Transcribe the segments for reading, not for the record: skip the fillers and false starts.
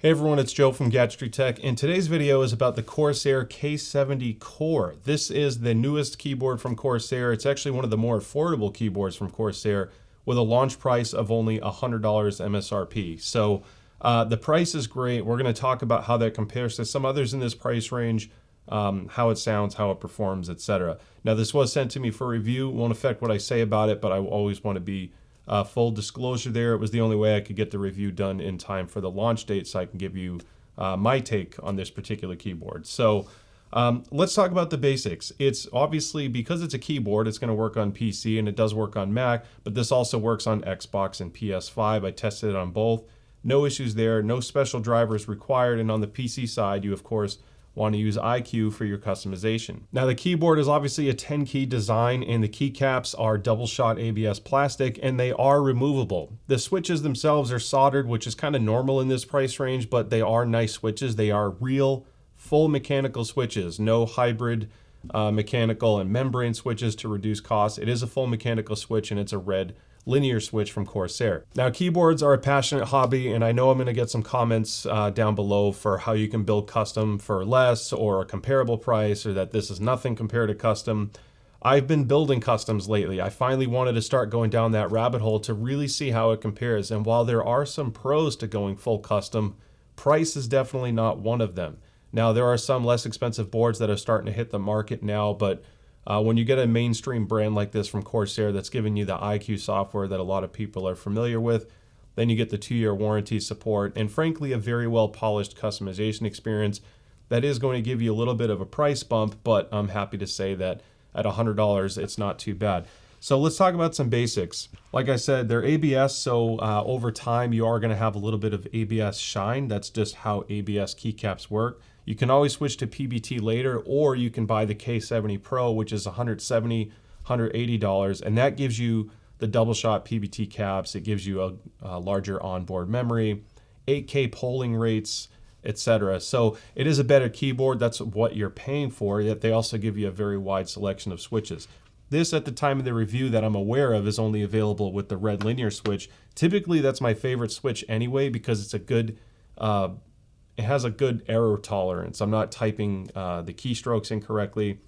Hey everyone, it's Joe from Gadgetry Tech, and today's video is about the Corsair K70 Core. This is the newest keyboard from Corsair. It's actually one of the more affordable keyboards from Corsair with a launch price of only $100 MSRP. So the price is great. We're going to talk about how that compares to some others in this price range, how it sounds, how it performs, etc. Now this was sent to me for review. It won't affect what I say about it, but I always want to be full disclosure there. It was the only way I could get the review done in time for the launch date so I can give you my take on this particular keyboard. So let's talk about the basics. It's obviously, because it's a keyboard, it's going to work on PC and it does work on Mac, but this also works on Xbox and PS5. I tested it on both. No issues there, no special drivers required, and on the PC side, you of course want to use iCUE for your customization. Now the keyboard is obviously a 10-key design, and the keycaps are double-shot ABS plastic, and they are removable. The switches themselves are soldered, which is kind of normal in this price range, but they are nice switches. They are real, full mechanical switches, no hybrid mechanical and membrane switches to reduce costs. It is a full mechanical switch, and it's a red linear switch from Corsair. Now keyboards are a passionate hobby, and I know I'm going to get some comments down below for how you can build custom for less or a comparable price, or that this is nothing compared to custom. I've been building customs lately. I finally wanted to start going down that rabbit hole to really see how it compares, and while there are some pros to going full custom, price is definitely not one of them. Now there are some less expensive boards that are starting to hit the market now, but when you get a mainstream brand like this from Corsair that's giving you the iCUE software that a lot of people are familiar with, then you get the 2-year warranty support, and frankly, a very well polished customization experience that is going to give you a little bit of a price bump, but I'm happy to say that at $100, it's not too bad. So let's talk about some basics. Like I said, they're ABS, so over time you are going to have a little bit of ABS shine. That's just how ABS keycaps work. You can always switch to PBT later, or you can buy the K70 Pro, which is $170, $180, and that gives you the double shot PBT caps. It gives you a larger onboard memory, 8K polling rates, etc. So it is a better keyboard. That's what you're paying for, yet they also give you a very wide selection of switches. This, at the time of the review that I'm aware of, is only available with the red linear switch. Typically, that's my favorite switch anyway, because it's a good, it has a good error tolerance. I'm not typing the keystrokes incorrectly,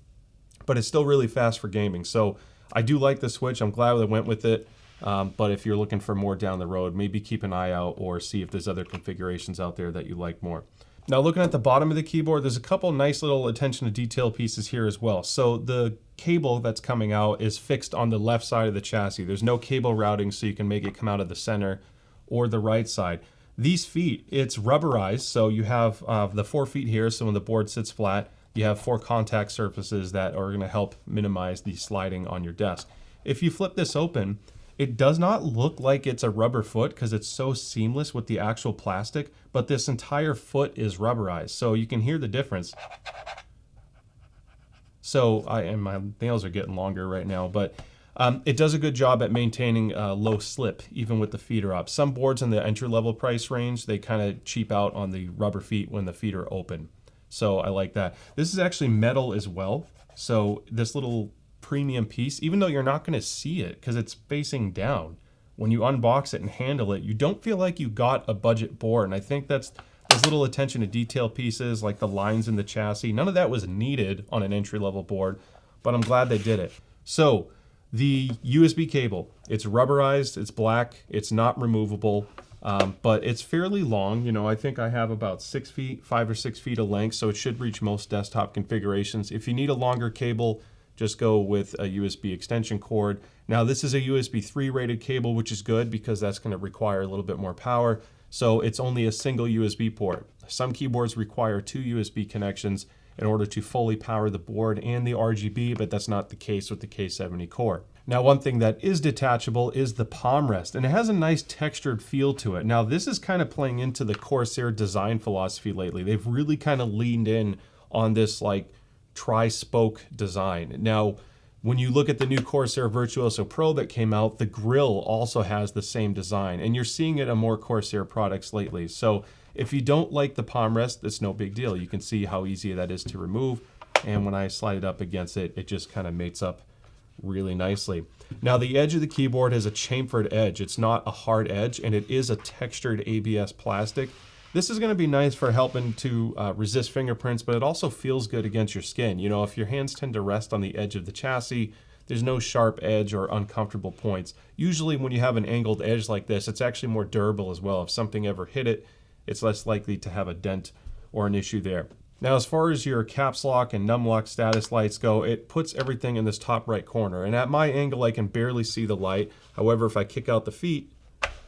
but it's still really fast for gaming. So I do like the switch. I'm glad I went with it. But if you're looking for more down the road, maybe keep an eye out or see if there's other configurations out there that you like more. Now looking at the bottom of the keyboard, there's a couple nice little attention to detail pieces here as well. So the cable that's coming out is fixed on the left side of the chassis. There's no cable routing, so you can make it come out of the center or the right side. These feet, it's rubberized, so you have the 4 feet here, so when the board sits flat, you have 4 contact surfaces that are going to help minimize the sliding on your desk. If you flip this open, it does not look like it's a rubber foot because it's so seamless with the actual plastic, but this entire foot is rubberized, so you can hear the difference. So, and my nails are getting longer right now, but it does a good job at maintaining low slip, even with the feet are up. Some boards in the entry-level price range, they kind of cheap out on the rubber feet when the feet are open. So I like that. This is actually metal as well. So this little premium piece, even though you're not going to see it because it's facing down, when you unbox it and handle it, you don't feel like you got a budget board. And I think that's those little attention to detail pieces, like the lines in the chassis. None of that was needed on an entry-level board, but I'm glad they did it. So the USB cable, it's rubberized, it's black, it's not removable, but it's fairly long. You know, I think I have about 6 feet, 5 or 6 feet of length, so it should reach most desktop configurations. If you need a longer cable, just go with a USB extension cord. Now this is a USB 3 rated cable, which is good because that's going to require a little bit more power. So it's only a single USB port. Some keyboards require 2 USB connections in order to fully power the board and the RGB, but that's not the case with the K70 Core. Now one thing that is detachable is the palm rest, and it has a nice textured feel to it. Now this is kind of playing into the Corsair design philosophy lately. They've really kind of leaned in on this like tri-spoke design. Now, when you look at the new Corsair Virtuoso Pro that came out, the grill also has the same design, and you're seeing it on more Corsair products lately. So if you don't like the palm rest, it's no big deal. You can see how easy that is to remove, and when I slide it up against it, it just kind of mates up really nicely. Now the edge of the keyboard has a chamfered edge. It's not a hard edge, and it is a textured ABS plastic. This is going to be nice for helping to resist fingerprints, but it also feels good against your skin. You know, if your hands tend to rest on the edge of the chassis, there's no sharp edge or uncomfortable points. Usually when you have an angled edge like this, it's actually more durable as well. If something ever hit it, it's less likely to have a dent or an issue there. Now, as far as your caps lock and num lock status lights go, it puts everything in this top right corner. And at my angle, I can barely see the light. However, if I kick out the feet,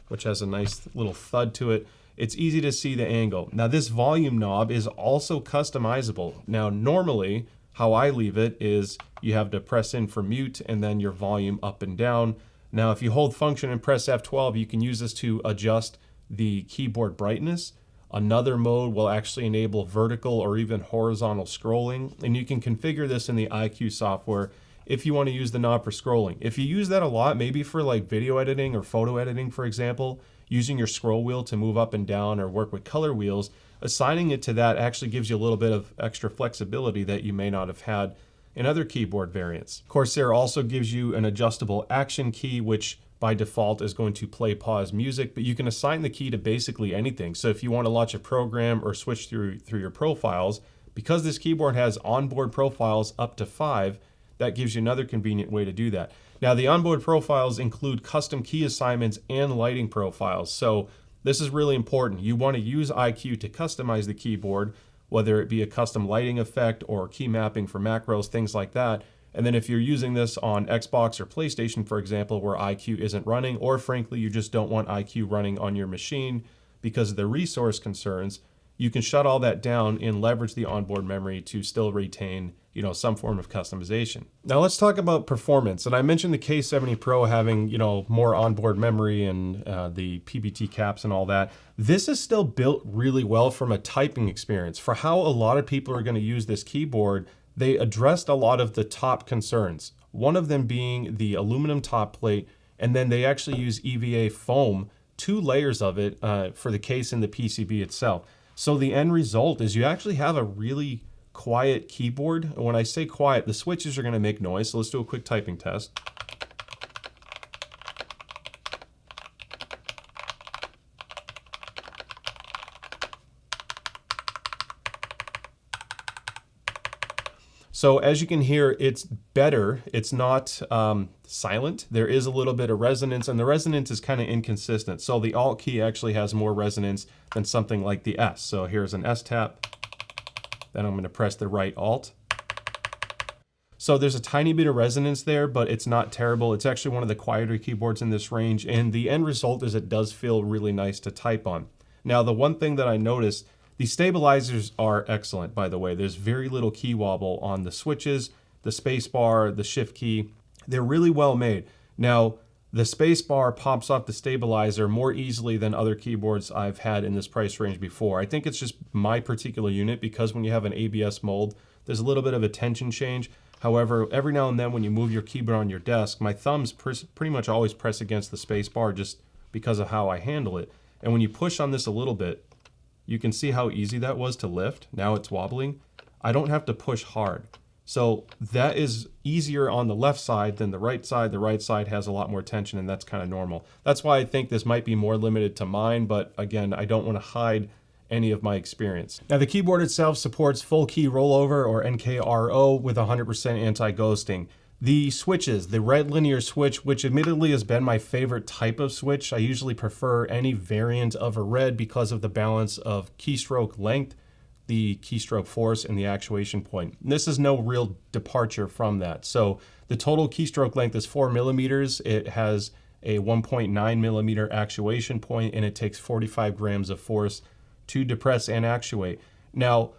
which has a nice little thud to it, it's easy to see the angle. Now, this volume knob is also customizable. Now, normally, how I leave it is you have to press in for mute and then your volume up and down. Now, if you hold function and press F12, you can use this to adjust the keyboard brightness. Another mode will actually enable vertical or even horizontal scrolling, and you can configure this in the iCUE software if you want to use the knob for scrolling. If you use that a lot, maybe for like video editing or photo editing, for example, using your scroll wheel to move up and down or work with color wheels, assigning it to that actually gives you a little bit of extra flexibility that you may not have had in other keyboard variants. Corsair also gives you an adjustable action key, which by default is going to play pause music, but you can assign the key to basically anything. So if you want to launch a program or switch through your profiles, because this keyboard has onboard profiles up to 5, that gives you another convenient way to do that. Now, the onboard profiles include custom key assignments and lighting profiles. So this is really important. You want to use iCUE to customize the keyboard, whether it be a custom lighting effect or key mapping for macros, things like that. And then if you're using this on Xbox or PlayStation, for example, where iCUE isn't running, or frankly, you just don't want iCUE running on your machine because of the resource concerns, you can shut all that down and leverage the onboard memory to still retain, some form of customization. Now let's talk about performance. And I mentioned the K70 Pro having, more onboard memory and the PBT caps and all that. This is still built really well from a typing experience. For how a lot of people are going to use this keyboard, they addressed a lot of the top concerns. One of them being the aluminum top plate, and then they actually use EVA foam, 2 layers of it for the case and the PCB itself. So the end result is you actually have a really quiet keyboard. And when I say quiet, the switches are going to make noise. So let's do a quick typing test. So as you can hear, it's better. It's not silent. There is a little bit of resonance, and the resonance is kind of inconsistent. So the Alt key actually has more resonance than something like the S. So here's an S tap. Then I'm going to press the right Alt. So there's a tiny bit of resonance there, but it's not terrible. It's actually one of the quieter keyboards in this range, and the end result is it does feel really nice to type on. Now, the one thing that I noticed, the stabilizers are excellent, by the way. There's very little key wobble on the switches, the space bar, the shift key. They're really well made. Now, the space bar pops off the stabilizer more easily than other keyboards I've had in this price range before. I think it's just my particular unit, because when you have an ABS mold, there's a little bit of a tension change. However, every now and then when you move your keyboard on your desk, my thumbs pretty much always press against the space bar just because of how I handle it. And when you push on this a little bit, you can see how easy that was to lift. Now it's wobbling. I don't have to push hard. So that is easier on the left side than the right side. The right side has a lot more tension, and that's kind of normal. That's why I think this might be more limited to mine, but again, I don't want to hide any of my experience. Now, the keyboard itself supports full key rollover, or NKRO, with 100% anti-ghosting. The switches, the red linear switch, which admittedly has been my favorite type of switch. I usually prefer any variant of a red because of the balance of keystroke length, the keystroke force, and the actuation point. And this is no real departure from that. So the total keystroke length is 4 millimeters. It has a 1.9 millimeter actuation point, and it takes 45 grams of force to depress and actuate. Now,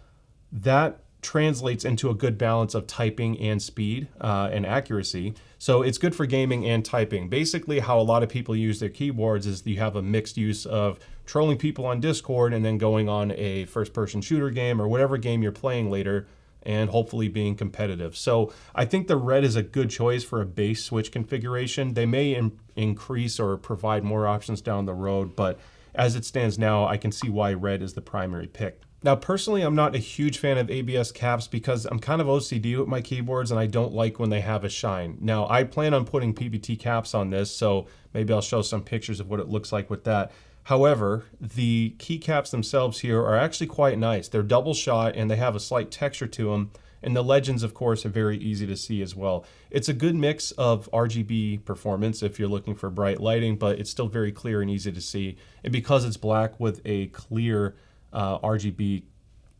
that translates into a good balance of typing and speed and accuracy. So it's good for gaming and typing. Basically, how a lot of people use their keyboards is you have a mixed use of trolling people on Discord and then going on a first-person shooter game or whatever game you're playing later, and hopefully being competitive. So I think the red is a good choice for a base switch configuration. They may increase or provide more options down the road, but as it stands now, I can see why red is the primary pick. Now, personally, I'm not a huge fan of ABS caps because I'm kind of OCD with my keyboards and I don't like when they have a shine. Now, I plan on putting PBT caps on this, so maybe I'll show some pictures of what it looks like with that. However, the keycaps themselves here are actually quite nice. They're double shot and they have a slight texture to them. And the legends, of course, are very easy to see as well. It's a good mix of RGB performance if you're looking for bright lighting, but it's still very clear and easy to see. And because it's black with a clear RGB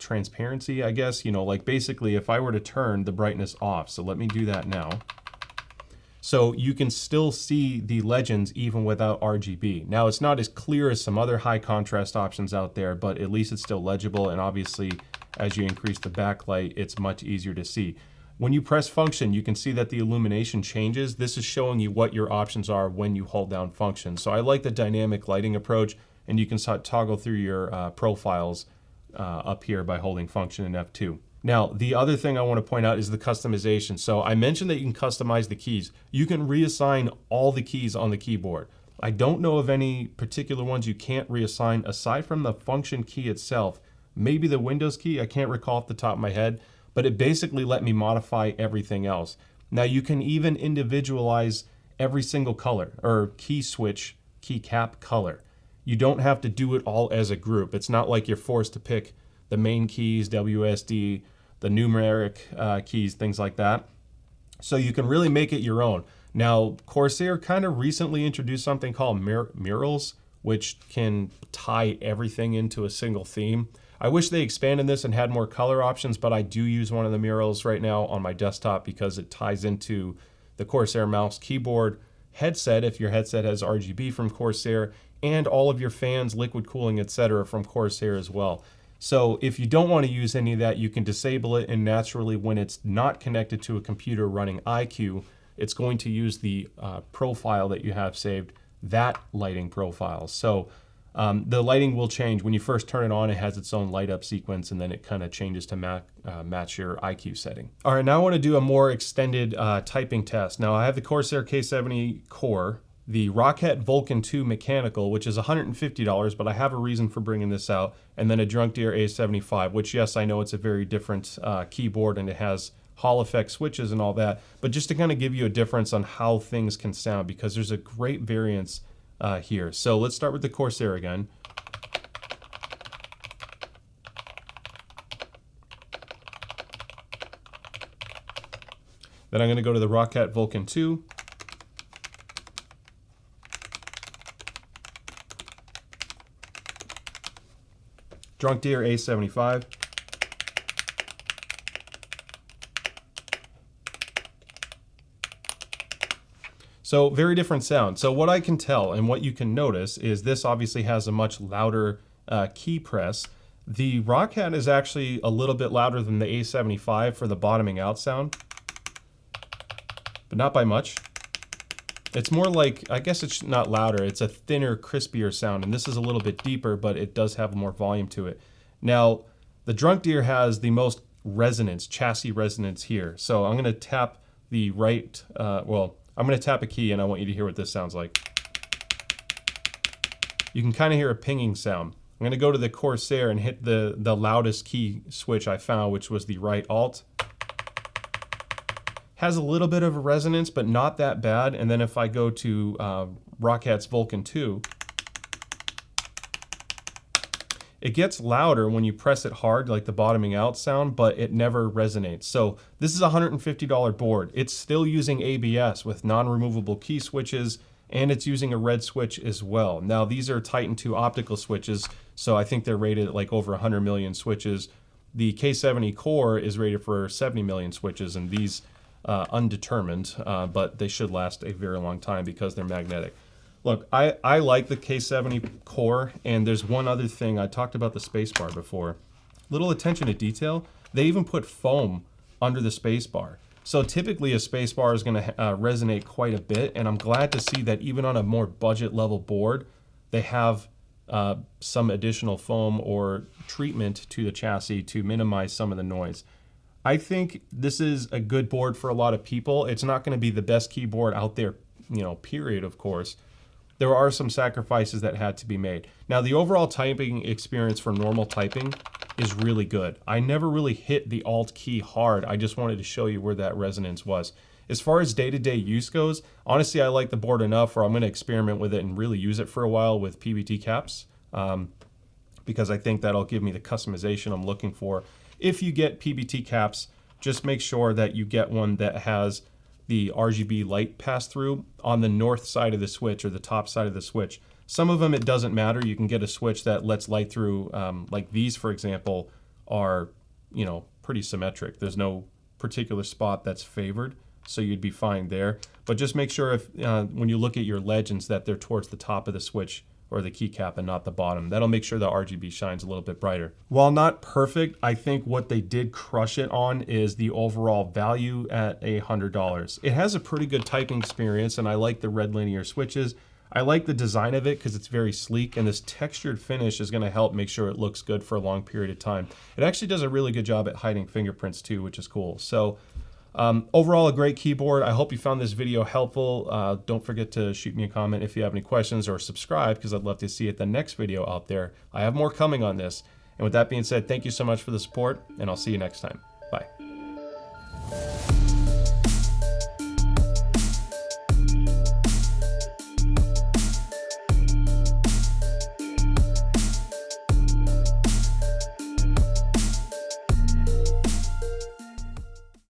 transparency, I guess, you know, like basically if I were to turn the brightness off, so let me do that now. So you can still see the legends even without RGB. Now it's not as clear as some other high contrast options out there, but at least it's still legible. And obviously as you increase the backlight, it's much easier to see. When you press function, you can see that the illumination changes. This is showing you what your options are when you hold down function. So I like the dynamic lighting approach, and you can toggle through your profiles up here by holding function in F2. Now, the other thing I want to point out is the customization. So I mentioned that you can customize the keys. You can reassign all the keys on the keyboard. I don't know of any particular ones you can't reassign aside from the function key itself. Maybe the Windows key, I can't recall off the top of my head, but it basically let me modify everything else. Now you can even individualize every single color or key switch, keycap color. You don't have to do it all as a group. It's not like you're forced to pick the main keys, WSD, the numeric keys, things like that. So you can really make it your own. Now, Corsair kind of recently introduced something called murals, which can tie everything into a single theme. I wish they expanded this and had more color options, but I do use one of the murals right now on my desktop because it ties into the Corsair mouse, keyboard, headset, if your headset has RGB from Corsair, and all of your fans, liquid cooling, etc. from Corsair as well. So if you don't want to use any of that, you can disable it, and naturally when it's not connected to a computer running iCUE, it's going to use the profile that you have saved, that lighting profile. So the lighting will change. When you first turn it on, it has its own light up sequence, and then it kind of changes to match your iCUE setting. All right, now I want to do a more extended typing test. Now I have the Corsair K70 Core, the Roccat Vulcan 2 mechanical, which is $150, but I have a reason for bringing this out, and then a Drunk Deer A75, which, yes, I know it's a very different keyboard and it has Hall effect switches and all that, but just to kind of give you a difference on how things can sound, because there's a great variance here. So let's start with the Corsair again. Then I'm going to go to the Roccat Vulcan 2. Drunk Deer A75. So very different sound. So what I can tell and what you can notice is this obviously has a much louder key press. The Roccat is actually a little bit louder than the A75 for the bottoming out sound, but not by much. It's more like, I guess it's not louder, it's a thinner, crispier sound, and this is a little bit deeper, but it does have more volume to it. Now, the Drunk Deer has the most resonance, chassis resonance here. So I'm gonna tap the right, I'm gonna tap a key and I want you to hear what this sounds like. You can kind of hear a pinging sound. I'm gonna go to the Corsair and hit the loudest key switch I found, which was the right Alt. Has a little bit of a resonance, but not that bad. And then if I go to Rockat's Vulcan 2, it gets louder when you press it hard, like the bottoming out sound, but it never resonates. So this is a $150 board. It's still using ABS with non-removable key switches, and it's using a red switch as well. Now these are Titan 2 optical switches, so I think they're rated at like over 100 million switches. The K70 Core is rated for 70 million switches, and these undetermined, but they should last a very long time because they're magnetic. Look, I like the K70 Core, and there's one other thing. I talked about the spacebar before. Little attention to detail. They even put foam under the spacebar. So typically a spacebar is going to resonate quite a bit, and I'm glad to see that even on a more budget level board, they have some additional foam or treatment to the chassis to minimize some of the noise. I think this is a good board for a lot of people. It's not going to be the best keyboard out there, period, of course. There are some sacrifices that had to be made. Now, the overall typing experience for normal typing is really good. I never really hit the Alt key hard. I just wanted to show you where that resonance was. As far as day-to-day use goes, honestly, I like the board enough where I'm going to experiment with it and really use it for a while with PVT caps, because I think that'll give me the customization I'm looking for. If you get PVT caps, just make sure that you get one that has the RGB light pass through on the north side of the switch or the top side of the switch. Some of them, it doesn't matter. You can get a switch that lets light through, like these, for example, are, you know, pretty symmetric. There's no particular spot that's favored, so you'd be fine there. But just make sure if when you look at your legends that they're towards the top of the switch or the keycap and not the bottom. That'll make sure the RGB shines a little bit brighter. While not perfect, I think what they did crush it on is the overall value at $100. It has a pretty good typing experience, and I like the red linear switches. I like the design of it because it's very sleek, and this textured finish is going to help make sure it looks good for a long period of time. It actually does a really good job at hiding fingerprints too, which is cool. So overall, a great keyboard. I hope you found this video helpful. Don't forget to shoot me a comment if you have any questions, or subscribe because I'd love to see it the next video out there. I have more coming on this. And with that being said, thank you so much for the support, and I'll see you next time. Bye.